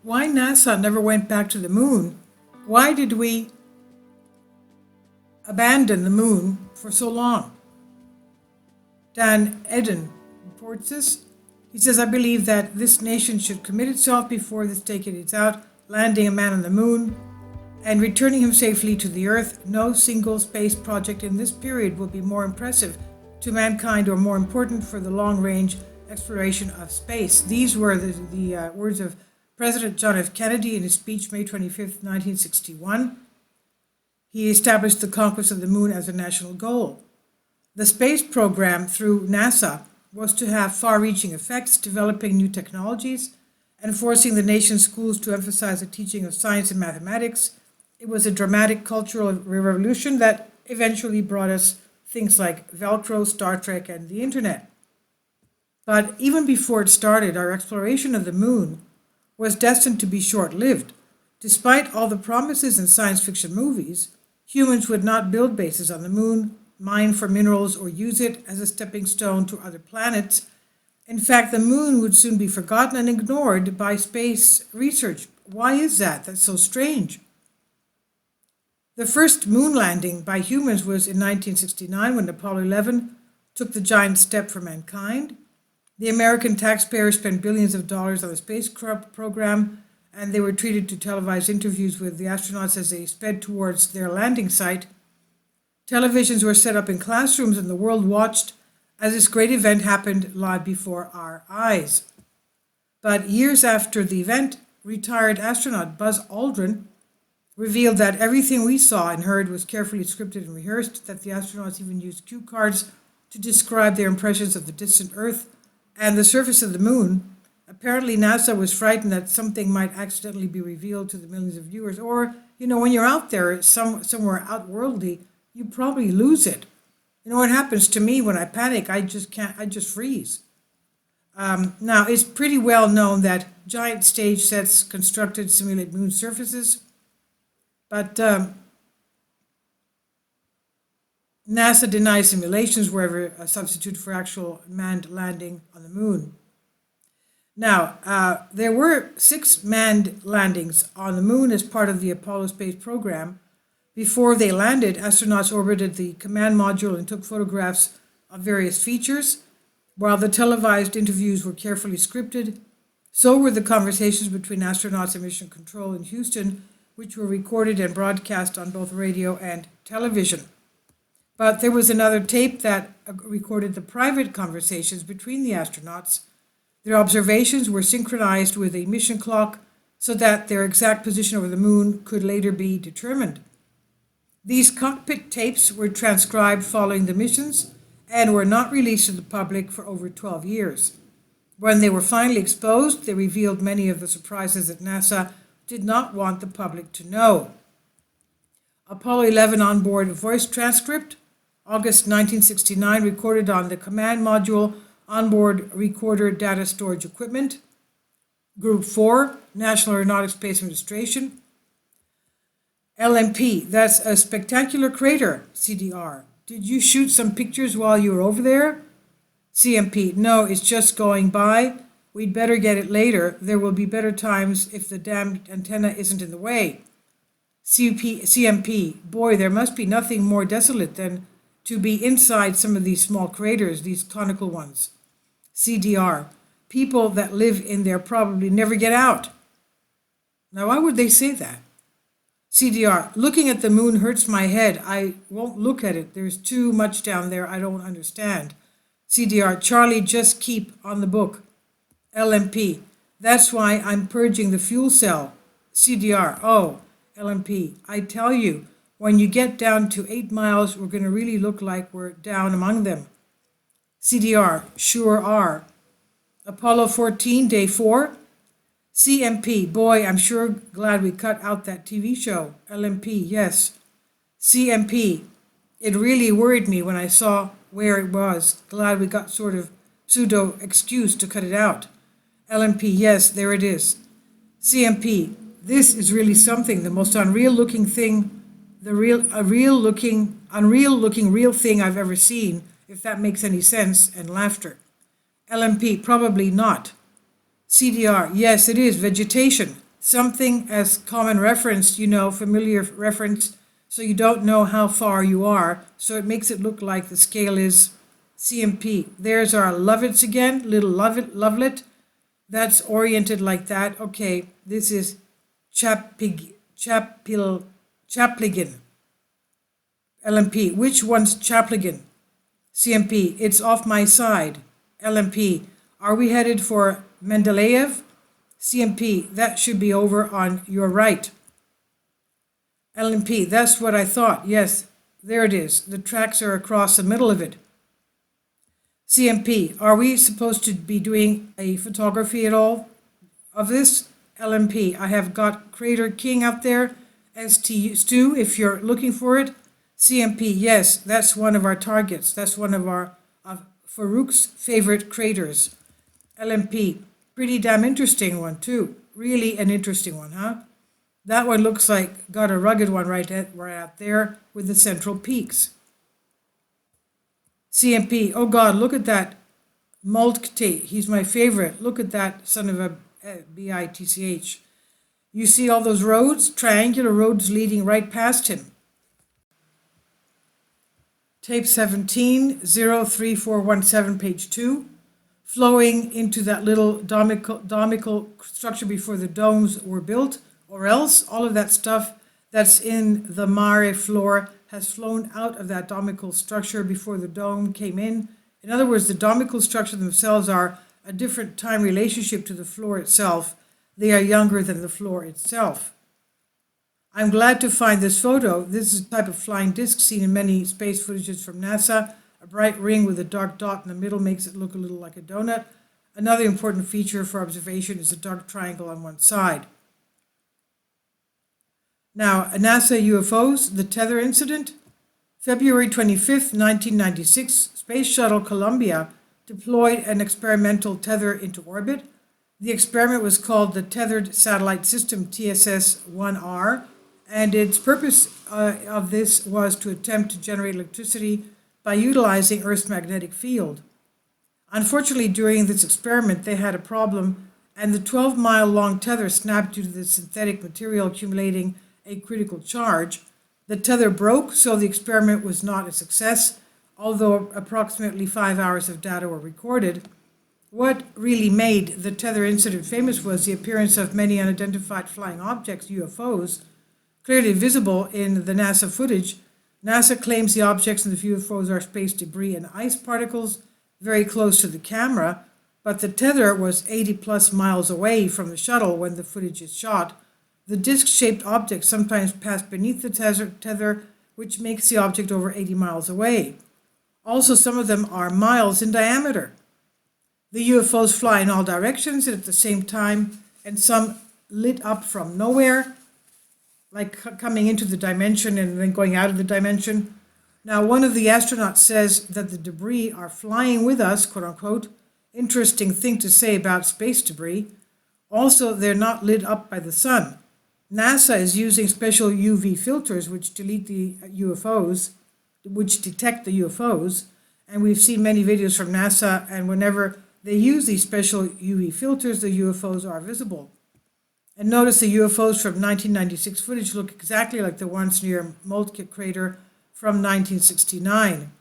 Why NASA never went back to the moon? Why did we abandon the moon for so long? Dan Eden reports this. He says, I believe that this nation should commit itself before this decade is out, landing a man on the moon and returning him safely to the Earth. No single space project in this period will be more impressive to mankind or more important for the long-range exploration of space. These were the words of President John F. Kennedy in his speech May 25, 1961. He established the conquest of the moon as a national goal. The space program through NASA was to have far-reaching effects, developing new technologies, and forcing the nation's schools to emphasize the teaching of science and mathematics. It was a dramatic cultural revolution that eventually brought us things like Velcro, Star Trek, and the internet. But even before it started, our exploration of the moon was destined to be short-lived. Despite all the promises in science fiction movies, humans would not build bases on the moon, mine for minerals, or use it as a stepping stone to other planets. In fact, the moon would soon be forgotten and ignored by space research. Why is that? That's so strange. The first moon landing by humans was in 1969 when Apollo 11 took the giant step for mankind. The American taxpayers spent billions of dollars on the space program, and they were treated to televised interviews with the astronauts as they sped towards their landing site. Televisions were set up in classrooms, and the world watched as this great event happened live before our eyes. But years after the event, retired astronaut Buzz Aldrin revealed that everything we saw and heard was carefully scripted and rehearsed, that the astronauts even used cue cards to describe their impressions of the distant Earth and the surface of the moon. Apparently, NASA was frightened that something might accidentally be revealed to the millions of viewers. Or, when you're out there somewhere outworldly, you probably lose it. What happens to me when I panic? I just freeze. Now, it's pretty well known that giant stage sets constructed simulate moon surfaces, but NASA denies simulations were ever a substitute for actual manned landing on the moon. Now, there were 6 manned landings on the moon as part of the Apollo space program. Before they landed, astronauts orbited the command module and took photographs of various features. While the televised interviews were carefully scripted, so were the conversations between astronauts and mission control in Houston, which were recorded and broadcast on both radio and television. But there was another tape that recorded the private conversations between the astronauts. Their observations were synchronized with a mission clock so that their exact position over the moon could later be determined. These cockpit tapes were transcribed following the missions and were not released to the public for over 12 years. When they were finally exposed, they revealed many of the surprises that NASA did not want the public to know. Apollo 11 onboard voice transcript, August 1969, recorded on the command module onboard recorder data storage equipment. Group 4, National Aeronautics Space Administration. LMP, that's a spectacular crater, CDR. Did you shoot some pictures while you were over there? CMP, no, it's just going by. We'd better get it later. There will be better times if the damned antenna isn't in the way. CMP, boy, there must be nothing more desolate than to be inside some of these small craters, these conical ones. CDR, people that live in there probably never get out. Now, why would they say that? CDR, looking at the moon hurts my head. I won't look at it. There's too much down there I don't understand. CDR, Charlie, just keep on the book. LMP, that's why I'm purging the fuel cell. CDR, oh, LMP, I tell you, when you get down to 8 miles, we're going to really look like we're down among them. CDR, sure are. Apollo 14, day 4. CMP, boy, I'm sure glad we cut out that TV show. LMP, yes. CMP, it really worried me when I saw where it was. Glad we got sort of pseudo excuse to cut it out. LMP, yes, there it is. CMP, this is really something, the most unreal looking thing, unreal looking real thing I've ever seen, if that makes any sense, and laughter. LMP, probably not. CDR, yes, it is, vegetation. something as common reference, familiar reference, so you don't know how far you are. So it makes it look like the scale is CMP. There's our lovets again, little lovelet. That's oriented like that. Okay, this is Chapligan. LMP. Which one's Chapligan? CMP. It's off my side. LMP. Are we headed for Mendeleev? CMP. That should be over on your right. LMP. That's what I thought. Yes, there it is. The tracks are across the middle of it. CMP. Are we supposed to be doing a photography at all of this? LMP. I have got Crater King up there. Stu, if you're looking for it. CMP. Yes, that's one of our targets. That's one of our Farouk's favorite craters. LMP. Pretty damn interesting one too. Really an interesting one, huh? That one looks like got a rugged one right out there with the central peaks. CMP. Oh God, look at that Moltke. He's my favorite. Look at that son of a bitch. You see all those roads, triangular roads leading right past him. Tape 17, 03417, page 2, flowing into that little domical structure before the domes were built, or else all of that stuff that's in the mare floor has flown out of that domical structure before the dome came in. In other words, the domical structure themselves are a different time relationship to the floor itself. They are younger than the floor itself. I'm glad to find this photo. This is a type of flying disc seen in many space footages from NASA. A bright ring with a dark dot in the middle makes it look a little like a donut. Another important feature for observation is a dark triangle on one side. Now, NASA UFOs, the tether incident. February 25th, 1996, Space Shuttle Columbia deployed an experimental tether into orbit. The experiment was called the Tethered Satellite System, TSS-1R, and its purpose of this was to attempt to generate electricity by utilizing Earth's magnetic field. Unfortunately, during this experiment, they had a problem, and the 12-mile-long tether snapped due to the synthetic material accumulating a critical charge. The tether broke, so the experiment was not a success, although approximately 5 hours of data were recorded. What really made the tether incident famous was the appearance of many unidentified flying objects, UFOs, clearly visible in the NASA footage. NASA claims the objects in the UFOs are space debris and ice particles very close to the camera, but the tether was 80 plus miles away from the shuttle when the footage is shot. The disc-shaped objects sometimes pass beneath the tether, which makes the object over 80 miles away. Also, some of them are miles in diameter. The UFOs fly in all directions and at the same time, and some lit up from nowhere, like coming into the dimension and then going out of the dimension. Now, one of the astronauts says that the debris are flying with us, quote unquote. Interesting thing to say about space debris. Also, they're not lit up by the sun. NASA is using special UV filters which detect the UFOs, and we've seen many videos from NASA, and whenever they use these special UV filters, the UFOs are visible. And notice the UFOs from 1996 footage look exactly like the ones near Moltke crater from 1969.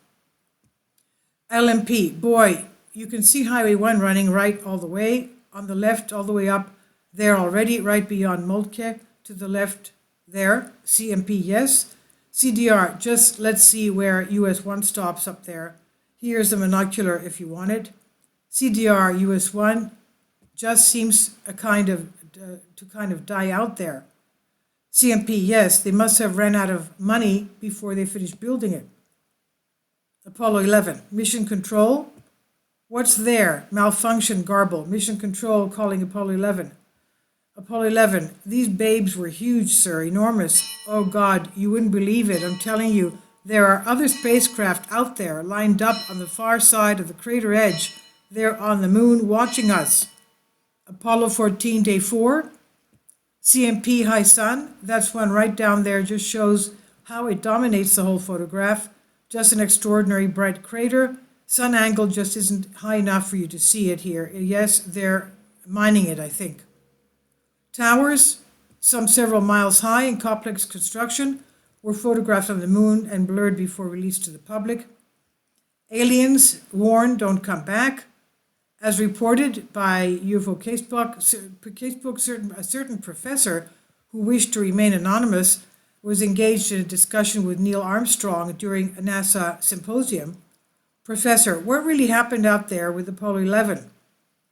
LMP, boy, you can see Highway 1 running right all the way, on the left all the way up there already, right beyond Moltke, to the left there. CMP, yes. CDR, just let's see where US1 stops up there. Here's the monocular if you want it. CDR, US1, just seems to kind of die out there. CMP, yes, they must have ran out of money before they finished building it. Apollo 11, mission control. What's there? Malfunction garble. Mission control calling Apollo 11. Apollo 11, these babes were huge, sir, enormous. Oh God, you wouldn't believe it. I'm telling you, there are other spacecraft out there lined up on the far side of the crater edge. They're on the moon watching us. Apollo 14, day 4. CMP high sun, that's one right down there, just shows how it dominates the whole photograph. Just an extraordinary bright crater. Sun angle just isn't high enough for you to see it here. Yes, they're mining it, I think. Towers, some several miles high in complex construction, were photographed on the moon and blurred before release to the public. Aliens warn, don't come back. As reported by UFO Casebook, a certain professor who wished to remain anonymous was engaged in a discussion with Neil Armstrong during a NASA symposium. Professor, what really happened out there with Apollo 11?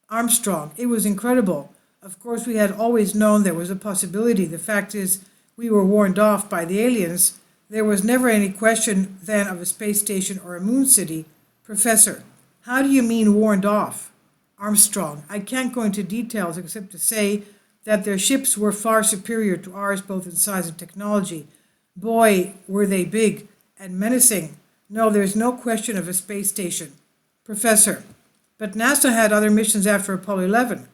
Armstrong, it was incredible. Of course, we had always known there was a possibility. The fact is, we were warned off by the aliens. There was never any question then of a space station or a moon city. Professor, how do you mean warned off? Armstrong, I can't go into details except to say that their ships were far superior to ours both in size and technology. Boy, were they big and menacing. No, there's no question of a space station. Professor, but NASA had other missions after Apollo 11.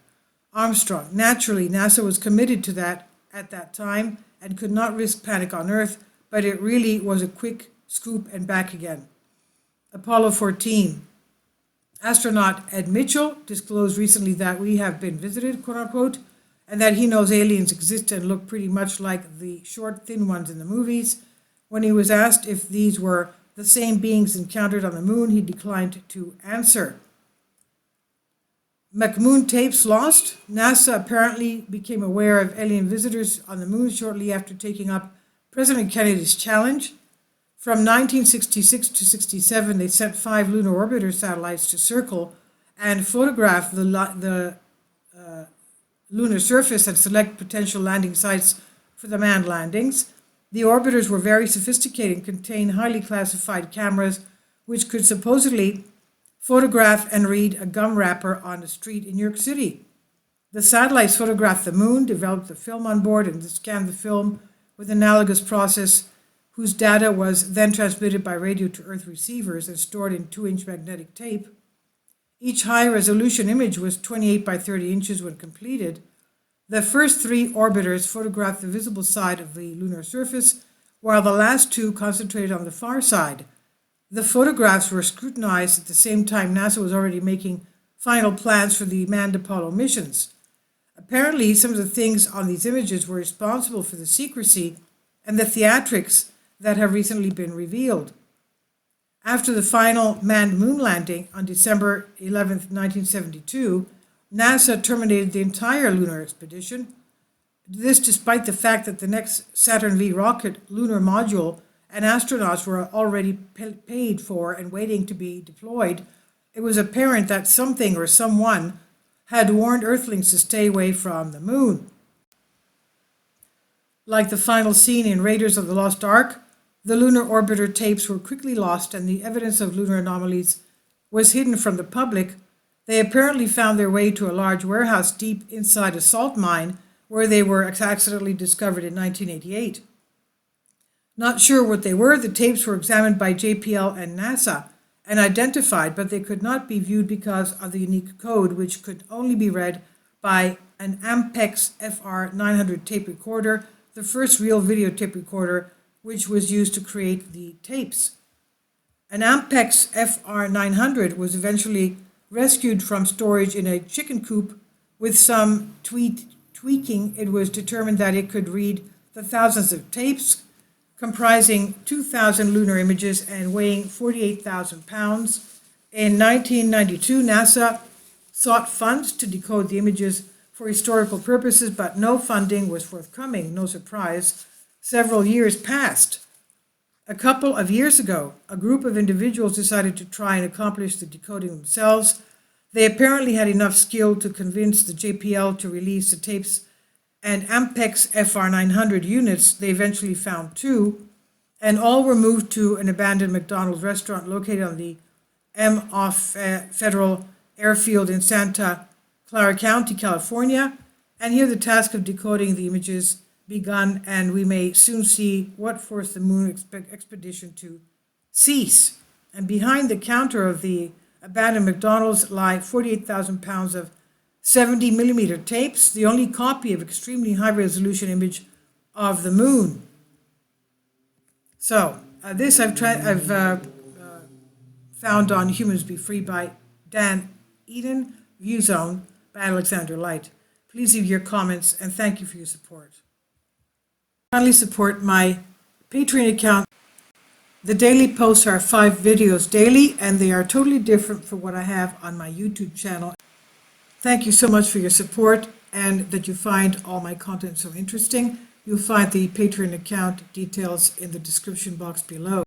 Armstrong, naturally, NASA was committed to that at that time and could not risk panic on Earth, but it really was a quick scoop and back again. Apollo 14. Astronaut Ed Mitchell disclosed recently that we have been visited, quote unquote, and that he knows aliens exist and look pretty much like the short, thin ones in the movies. When he was asked if these were the same beings encountered on the moon, he declined to answer. McMoon tapes lost. NASA apparently became aware of alien visitors on the moon shortly after taking up President Kennedy's challenge. From 1966 to 67, they sent 5 lunar orbiter satellites to circle and photograph the lunar surface and select potential landing sites for the manned landings. The orbiters were very sophisticated and contained highly classified cameras which could supposedly photograph and read a gum wrapper on the street in New York City. The satellites photographed the moon, developed the film on board, and scanned the film with an analogous process whose data was then transmitted by radio to Earth receivers and stored in 2-inch magnetic tape. Each high-resolution image was 28 by 30 inches when completed. The first 3 orbiters photographed the visible side of the lunar surface, while the last 2 concentrated on the far side. The photographs were scrutinized at the same time NASA was already making final plans for the manned Apollo missions. Apparently, some of the things on these images were responsible for the secrecy and the theatrics that have recently been revealed. After the final manned moon landing on December 11, 1972, NASA terminated the entire lunar expedition. This despite the fact that the next Saturn V rocket lunar module and astronauts were already paid for and waiting to be deployed. It was apparent that something or someone had warned Earthlings to stay away from the moon. Like the final scene in Raiders of the Lost Ark, the lunar orbiter tapes were quickly lost and the evidence of lunar anomalies was hidden from the public. They apparently found their way to a large warehouse deep inside a salt mine where they were accidentally discovered in 1988. Not sure what they were, the tapes were examined by JPL and NASA and identified, but they could not be viewed because of the unique code, which could only be read by an Ampex FR900 tape recorder, the first real video tape recorder which was used to create the tapes. An Ampex FR900 was eventually rescued from storage in a chicken coop. With some tweaking, it was determined that it could read the thousands of tapes, comprising 2,000 lunar images and weighing 48,000 pounds. In 1992, NASA sought funds to decode the images for historical purposes, but no funding was forthcoming. No surprise. Several years passed. A couple of years ago, a group of individuals decided to try and accomplish the decoding themselves. They apparently had enough skill to convince the JPL to release the tapes and Ampex FR900 units. They eventually found 2, and all were moved to an abandoned McDonald's restaurant located on the M. Off Federal Airfield in Santa Clara County, California. And here the task of decoding the images begun, and we may soon see what forced the moon expedition to cease. And behind the counter of the abandoned McDonald's lie 48,000 pounds of 70 millimeter tapes, the only copy of extremely high resolution image of the moon. So this I've found on Humans Be Free by Dan Eden, View Zone by Alexander Light. Please leave your comments, and thank you for your support. Finally, support my Patreon account. The daily posts are 5 videos daily, and they are totally different from what I have on my YouTube channel. Thank you so much for your support and that you find all my content so interesting. You'll find the Patreon account details in the description box below.